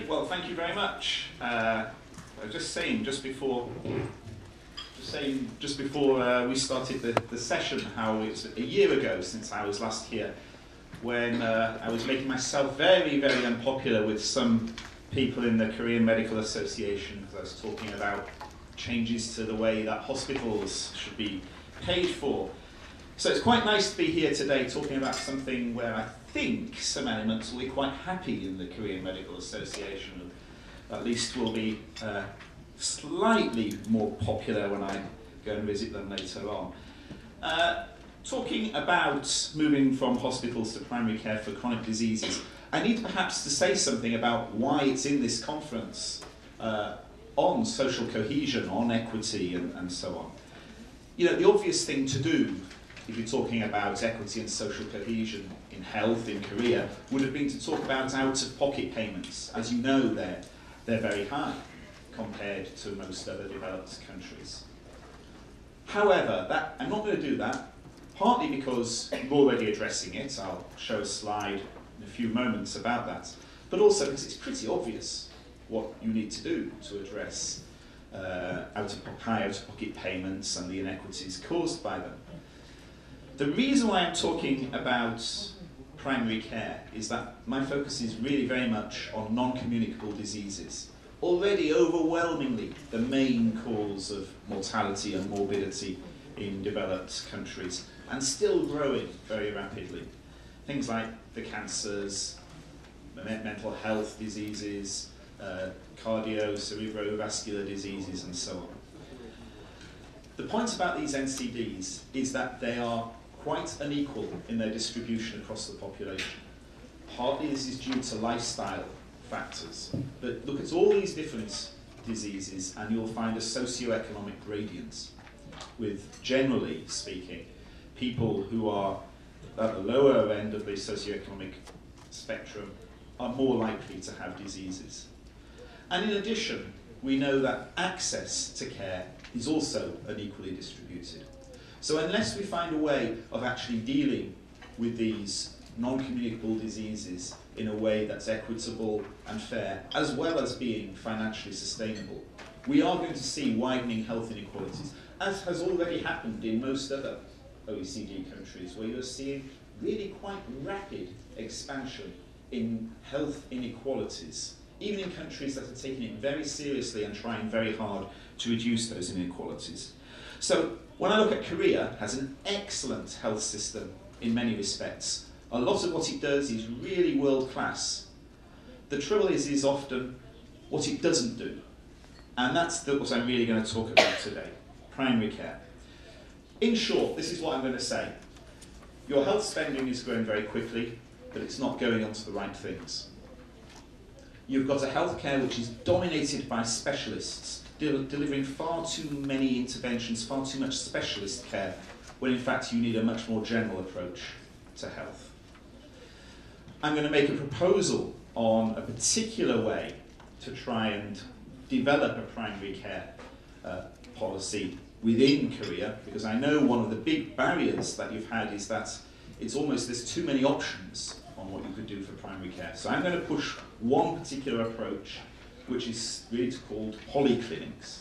Okay, well, thank you very much. I was just saying, just before we started the session, how it was a year ago since I was last here, when I was making myself very, very unpopular with some people in the Korean Medical Association, because I was talking about changes to the way that hospitals should be paid for. So it's quite nice to be here today talking about something where I think some elements will be quite happy in the Korean Medical Association. At least will be slightly more popular when I go and visit them later on. Talking about moving from hospitals to primary care for chronic diseases, I need perhaps to say something about why it's in this conference on social cohesion, on equity and so on. You know, the obvious thing to do if you're talking about equity and social cohesion in health in Korea would have been to talk about out-of-pocket payments. As you know, they're very high compared to most other developed countries. However, I'm not going to do that, partly because we're already addressing it. I'll show a slide in a few moments about that, but also because it's pretty obvious what you need to do to address high out-of-pocket payments and the inequities caused by them. The reason why I'm talking about primary care is that my focus is really very much on non-communicable diseases. Already overwhelmingly the main cause of mortality and morbidity in developed countries, and still growing very rapidly. Things like the cancers, mental health diseases, cerebrovascular diseases and so on. The point about these NCDs is that they are quite unequal in their distribution across the population. Partly this is due to lifestyle factors, but look at all these different diseases and you'll find a socioeconomic gradient, with, generally speaking, people who are at the lower end of the socioeconomic spectrum are more likely to have diseases. And in addition, we know that access to care is also unequally distributed. So unless we find a way of actually dealing with these non-communicable diseases in a way that's equitable and fair, as well as being financially sustainable, we are going to see widening health inequalities, as has already happened in most other OECD countries, where you're seeing really quite rapid expansion in health inequalities, even in countries that are taking it very seriously and trying very hard to reduce those inequalities. So when I look at Korea, it has an excellent health system in many respects. A lot of what it does is really world class. The trouble is often what it doesn't do. And that's what I'm really going to talk about today, primary care. In short, this is what I'm going to say. Your health spending is growing very quickly, but it's not going onto the right things. You've got a healthcare which is dominated by specialists, delivering far too many interventions, far too much specialist care, when in fact you need a much more general approach to health. I'm going to make a proposal on a particular way to try and develop a primary care policy within Korea, because I know one of the big barriers that you've had is that it's almost there's too many options on what you could do for primary care. So I'm going to push one particular approach, which is really called polyclinics.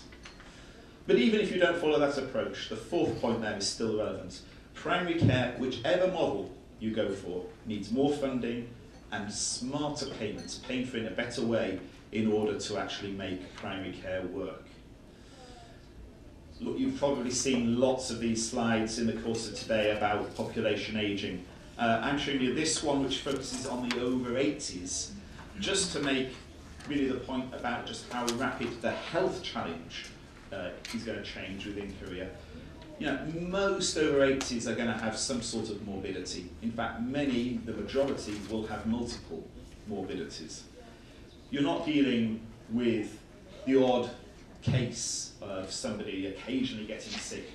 But even if you don't follow that approach, the fourth point there is still relevant. Primary care, whichever model you go for, needs more funding and smarter payments, paying for it in a better way in order to actually make primary care work. Look, you've probably seen lots of these slides in the course of today about population ageing. I'm showing you this one which focuses on the over 80s, just to make really the point about just how rapid the health challenge is going to change within Korea. You know, most over 80s are going to have some sort of morbidity. In fact, the majority will have multiple morbidities. You're not dealing with the odd case of somebody occasionally getting sick.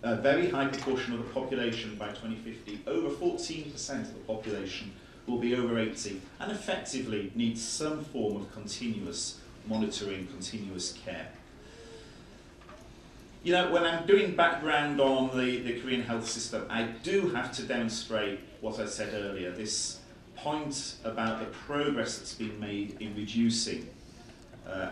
A very high proportion of the population by 2050, over 14% of the population, will be over 80 and effectively needs some form of continuous monitoring, continuous care. You know, when I'm doing background on the Korean health system, I do have to demonstrate what I said earlier, this point about the progress that's been made in reducing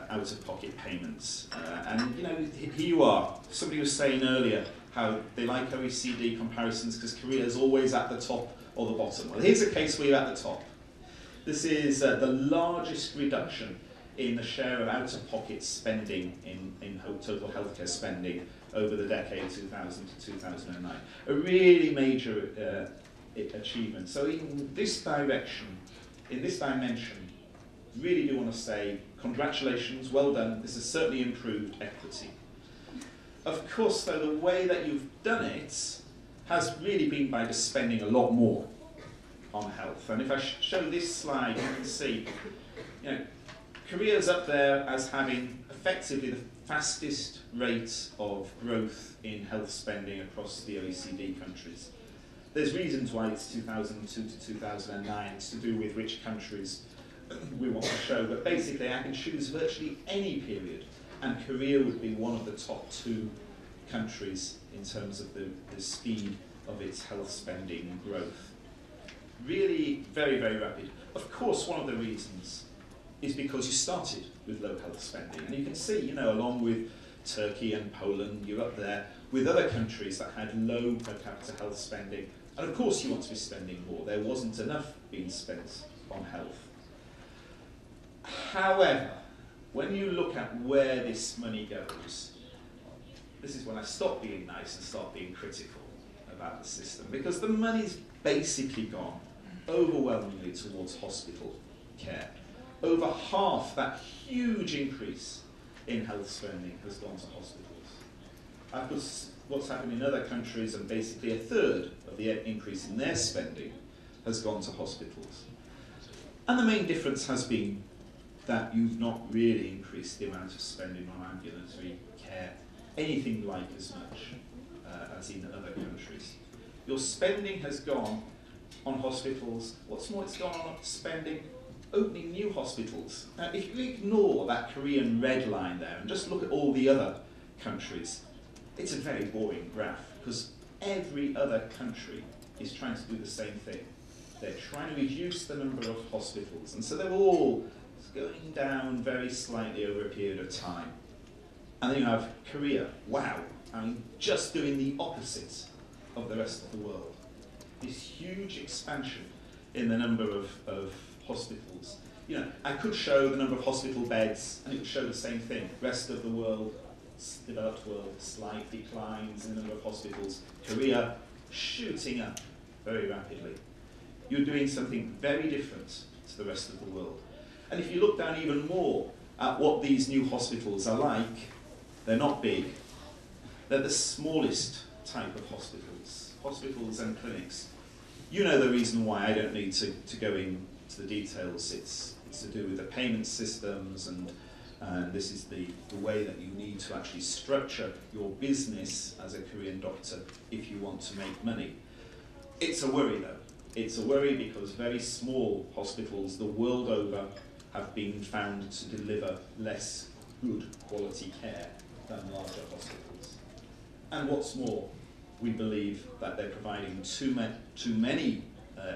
out-of-pocket payments. And you know, here you are. Somebody was saying earlier how they like OECD comparisons because Korea is always at the top or the bottom. Well, here's a case where you're at the top. This is the largest reduction in the share of out-of-pocket spending in total healthcare spending over the decade 2000 to 2009. A really major achievement. So in this direction, in this dimension, really do want to say congratulations, well done. This has certainly improved equity. Of course, though, the way that you've done it has really been by just spending a lot more on health. And if I show this slide, you can see, you know, Korea's up there as having effectively the fastest rate of growth in health spending across the OECD countries. There's reasons why it's 2002 to 2009. It's to do with which countries we want to show, but basically I can choose virtually any period, and Korea would be one of the top 2 countries in terms of the speed of its health spending growth. Really very, very rapid. Of course, one of the reasons is because you started with low health spending, and you can see, you know, along with Turkey and Poland, you're up there with other countries that had low per capita health spending, and of course you want to be spending more. There wasn't enough being spent on health. However, when you look at where this money goes, this is when I stop being nice and start being critical about the system, because the money's basically gone overwhelmingly towards hospital care. Over half that huge increase in health spending has gone to hospitals. I've put what's happened in other countries, and basically a third of the increase in their spending has gone to hospitals. And the main difference has been that you've not really increased the amount of spending on ambulatory care anything like as much as in other countries. Your spending has gone on hospitals. What's more, it's gone on spending opening new hospitals. Now, if you ignore that Korean red line there and just look at all the other countries, it's a very boring graph, because every other country is trying to do the same thing. They're trying to reduce the number of hospitals, and so they're all going down very slightly over a period of time. And then you have Korea, wow, I mean, just doing the opposite of the rest of the world. This huge expansion in the number of hospitals. You know, I could show the number of hospital beds, and it would show the same thing. Rest of the world, developed world, slight declines in the number of hospitals. Korea shooting up very rapidly. You're doing something very different to the rest of the world. And if you look down even more at what these new hospitals are like, they're not big. They're the smallest type of hospitals and clinics. You know the reason why. I don't need to go into the details. It's to do with the payment systems, and this is the way that you need to actually structure your business as a Korean doctor if you want to make money. It's a worry though. It's a worry because very small hospitals the world over have been found to deliver less good quality care than larger hospitals. And what's more, we believe that they're providing too many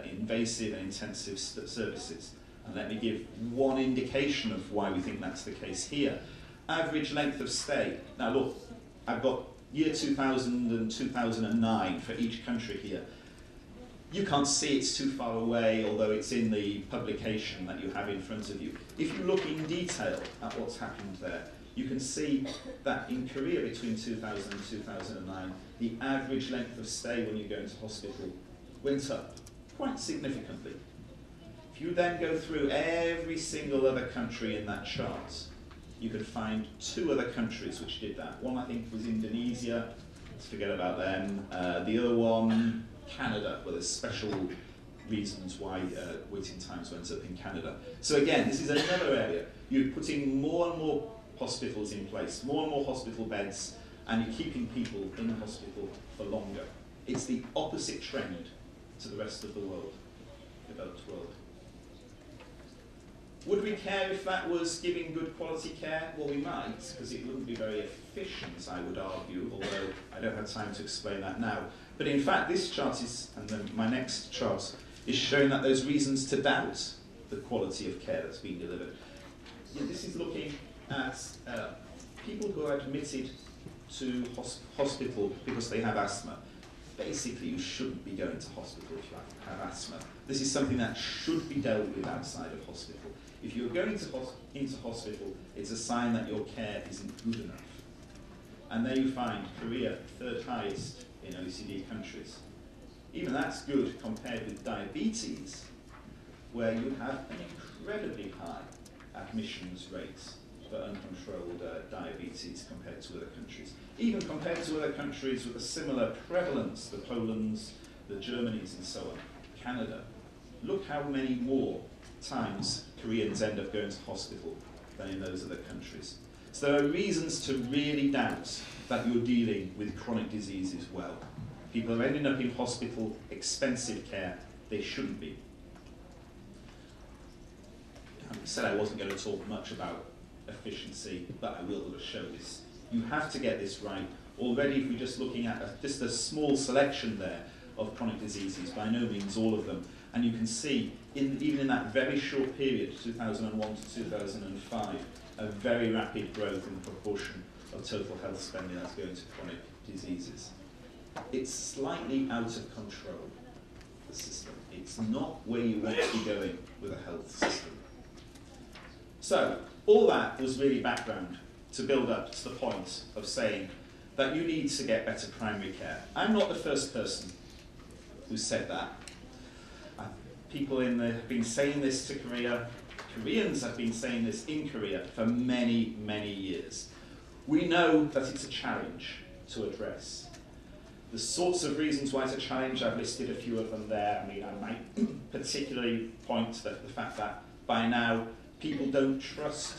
invasive and intensive services. And let me give one indication of why we think that's the case here. Average length of stay. Now look, I've got year 2000 and 2009 for each country here. You can't see it's too far away, although it's in the publication that you have in front of you. If you look in detail at what's happened there, you can see that in Korea between 2000 and 2009, the average length of stay when you go into hospital went up quite significantly. If you then go through every single other country in that chart, you can find 2 other countries which did that. One I think was Indonesia, let's forget about them. The other one, Canada, where there's special reasons why waiting times went up in Canada. So again, this is another area. You're putting more and more hospitals in place, more and more hospital beds, and you're keeping people in the hospital for longer. It's the opposite trend to the rest of the world, developed world. Would we care if that was giving good quality care? Well, we might, because it wouldn't be very efficient, I would argue, although I don't have time to explain that now. But in fact, this chart is, and then my next chart, is showing that there's reasons to doubt the quality of care that's being delivered. This is looking at people who are admitted to hospital because they have asthma. Basically, you shouldn't be going to hospital if you have asthma. This is something that should be dealt with outside of hospital. If you're going into hospital, it's a sign that your care isn't good enough. And there you find Korea, third highest in OECD countries. Even that's good compared with diabetes, where you have an incredibly high admissions rates for uncontrolled diabetes compared to other countries. Even compared to other countries with a similar prevalence, the Polands, the Germanys and so on, Canada. Look how many more times Koreans end up going to hospital than in those other countries. So there are reasons to really doubt that you're dealing with chronic disease as well. People are ending up in hospital, expensive care, they shouldn't be. I said I wasn't going to talk much about efficiency, but I will show this. You have to get this right. Already, if we're just looking at just a small selection there of chronic diseases, by no means all of them, and you can see, even in that very short period, 2001 to 2005, a very rapid growth in the proportion of total health spending that's going to chronic diseases. It's slightly out of control, the system. It's not where you want to be going with a health system. So, all that was really background to build up to the point of saying that you need to get better primary care. I'm not the first person who said that. People have been saying this to Korea. Koreans have been saying this in Korea for many, many years. We know that it's a challenge to address. The sorts of reasons why it's a challenge, I've listed a few of them there. I mean, I might particularly point to the fact that by now people don't trust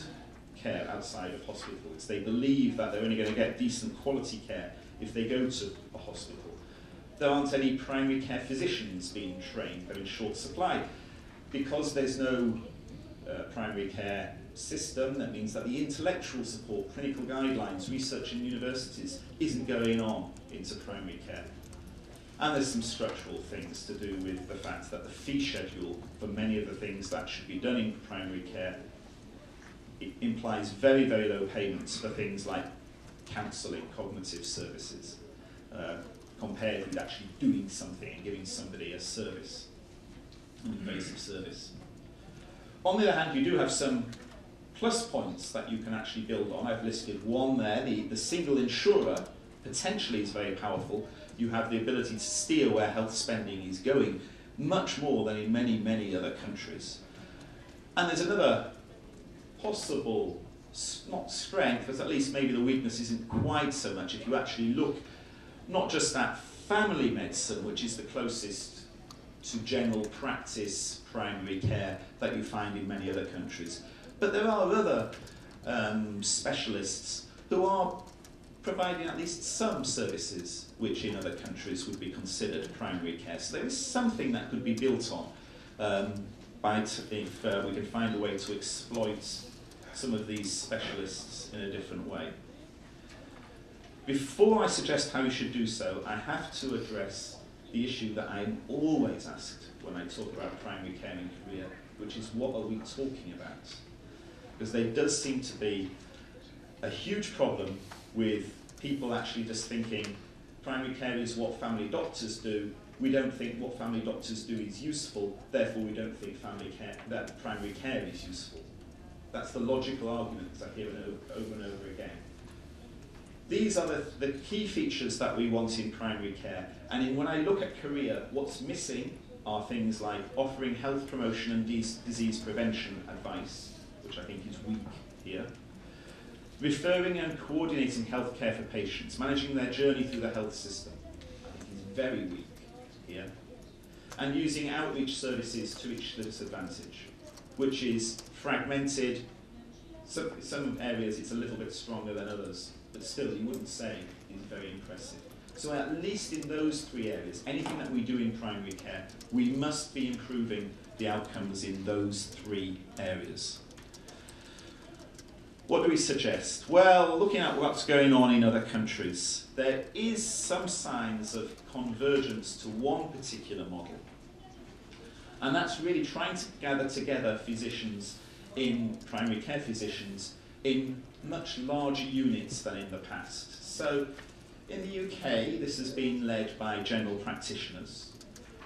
care outside of hospitals. They believe that they're only going to get decent quality care if they go to a hospital. There aren't any primary care physicians being trained. They're in short supply. Because there's no primary care system, that means that the intellectual support, clinical guidelines, research in universities isn't going on into primary care. And there's some structural things to do with the fact that the fee schedule for many of the things that should be done in primary care, it implies very, very low payments for things like counselling, cognitive services, compared with actually doing something and giving somebody a service, an invasive service. On the other hand, you do have some plus points that you can actually build on. I've listed one there. The single insurer potentially is very powerful. You have the ability to steer where health spending is going, much more than in many, many other countries. And there's another possible, not strength, but at least maybe the weakness isn't quite so much if you actually look not just at family medicine, which is the closest to general practice primary care that you find in many other countries, but there are other specialists who are providing at least some services which in other countries would be considered primary care. So there is something that could be built on if we can find a way to exploit some of these specialists in a different way. Before I suggest how you should do so, I have to address the issue that I'm always asked when I talk about primary care in Korea, which is what are we talking about? Because there does seem to be a huge problem with people actually just thinking primary care is what family doctors do. We don't think what family doctors do is useful, therefore we don't think that primary care is useful. That's the logical argument that I hear over and over again. These are the key features that we want in primary care. And when I look at Korea, what's missing are things like offering health promotion and disease prevention advice, which I think is weak here. Referring and coordinating healthcare for patients, managing their journey through the health system, I think is very weak here. And using outreach services to its disadvantage, which is fragmented. Some areas it's a little bit stronger than others, but still you wouldn't say is very impressive. So at least in those three areas, anything that we do in primary care, we must be improving the outcomes in those three areas. What do we suggest? Well, looking at what's going on in other countries, there is some signs of convergence to one particular model. And that's really trying to gather together physicians, primary care physicians, in much larger units than in the past. So in the UK, this has been led by general practitioners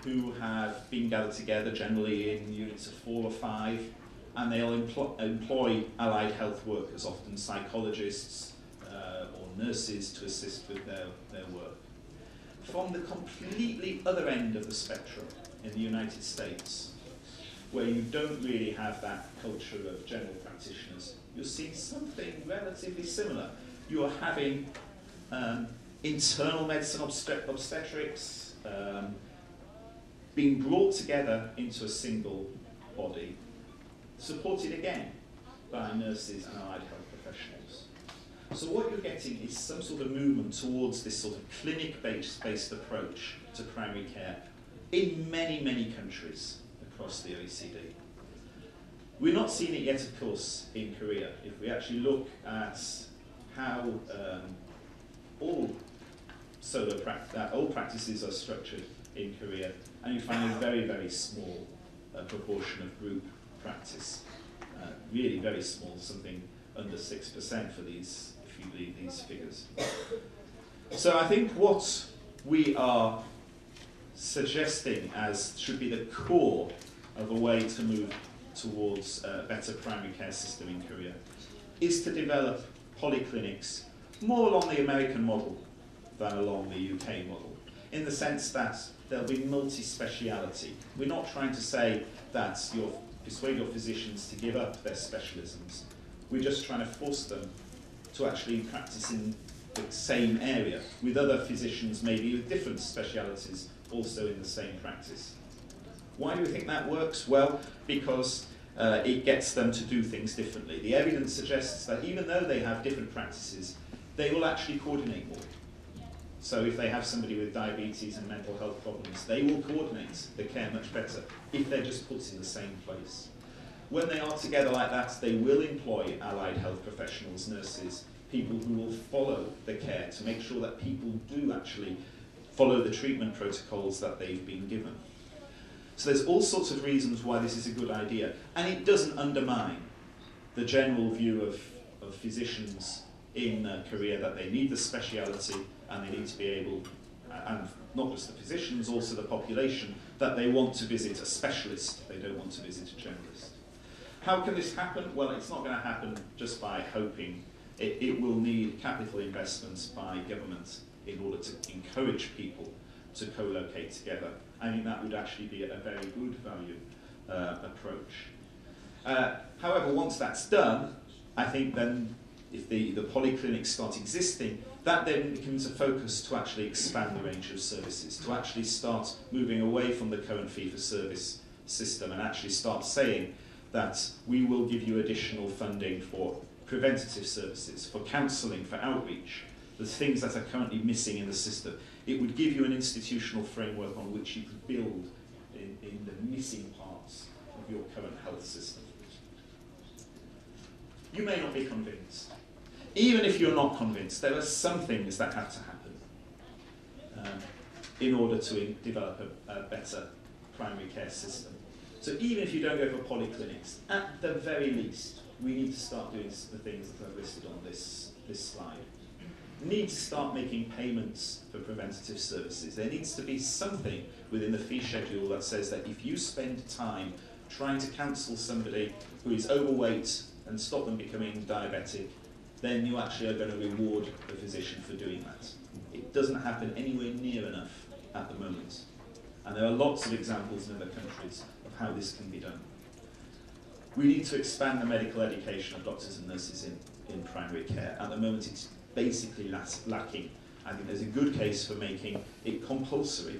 who have been gathered together generally in units of 4 or 5, and they'll employ allied health workers, often psychologists or nurses, to assist with their work. From the completely other end of the spectrum, in the United States, where you don't really have that culture of general practitioners, you're seeing something relatively similar. You're having internal medicine obstetrics being brought together into a single body, supported again by nurses and allied health professionals. So what you're getting is some sort of movement towards this sort of clinic-based approach to primary care in many, many countries across the OECD. We're not seeing it yet, of course, in Korea. If we actually look at how all practices are structured in Korea, and you find a very, very small proportion of group practice, really very small, something under 6% for these, if you believe these figures. So I think what we are suggesting as should be the core of a way to move towards a better primary care system in Korea is to develop polyclinics more along the American model than along the UK model, in the sense that there'll be multi-speciality. We're not trying to say that you'll persuade your physicians to give up their specialisms. We're just trying to force them to actually practice in the same area with other physicians, maybe with different specialities, also in the same practice. Why do we think that works? Well, because it gets them to do things differently. The evidence suggests that even though they have different practices, they will actually coordinate more. So if they have somebody with diabetes and mental health problems, they will coordinate the care much better if they're just put in the same place. When they are together like that, they will employ allied health professionals, nurses, people who will follow the care to make sure that people do actually follow the treatment protocols that they've been given. So there's all sorts of reasons why this is a good idea, and it doesn't undermine the general view of physicians in Korea that they need the speciality and they need to be able, and not just the physicians, also the population, that they want to visit a specialist, they don't want to visit a generalist. How can this happen? Well, it's not going to happen just by hoping. It will need capital investments by government in order to encourage people to co-locate together. I think that would actually be a very good value approach. However, once that's done, I think then if the polyclinics start existing, that then becomes a focus to actually expand the range of services, to actually start moving away from the current fee-for-service system and actually start saying that we will give you additional funding for preventative services, for counselling, for outreach, the things that are currently missing in the system. It would give you an institutional framework on which you could build in the missing parts of your current health system. You may not be convinced. Even if you're not convinced, there are some things that have to happen in order to develop a better primary care system. So even if you don't go for polyclinics, at the very least, we need to start doing the things that I've listed on this slide. We need to start making payments for preventative services. There needs to be something within the fee schedule that says that if you spend time trying to counsel somebody who is overweight and stop them becoming diabetic, then you actually are going to reward the physician for doing that. It doesn't happen anywhere near enough at the moment. And there are lots of examples in other countries of how this can be done. We need to expand the medical education of doctors and nurses in primary care. At the moment, it's basically lacking. I think there's a good case for making it compulsory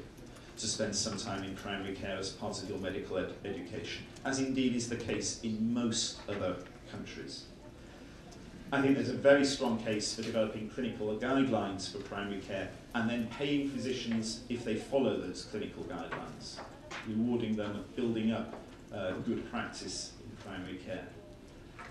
to spend some time in primary care as part of your medical education, as indeed is the case in most other countries. I think there's a very strong case for developing clinical guidelines for primary care and then paying physicians if they follow those clinical guidelines, rewarding them, building up good practice in primary care.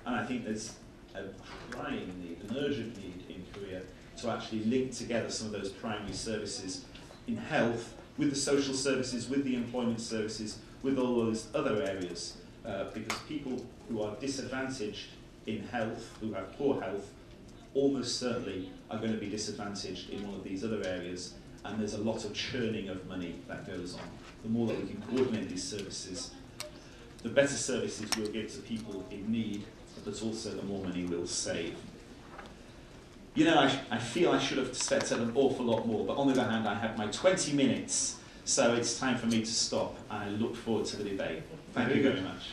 And I think there's a crying need, an urgent need in Korea to actually link together some of those primary services in health with the social services, with the employment services, with all those other areas, because people who are disadvantaged in health, who have poor health, almost certainly are going to be disadvantaged in one of these other areas, and there's a lot of churning of money that goes on. The more that we can coordinate these services, the better services we'll give to people in need, but also the more money we'll save. You know, I feel I should have said an awful lot more, but on the other hand, I have my 20 minutes, so it's time for me to stop, and I look forward to the debate. Thank you very much.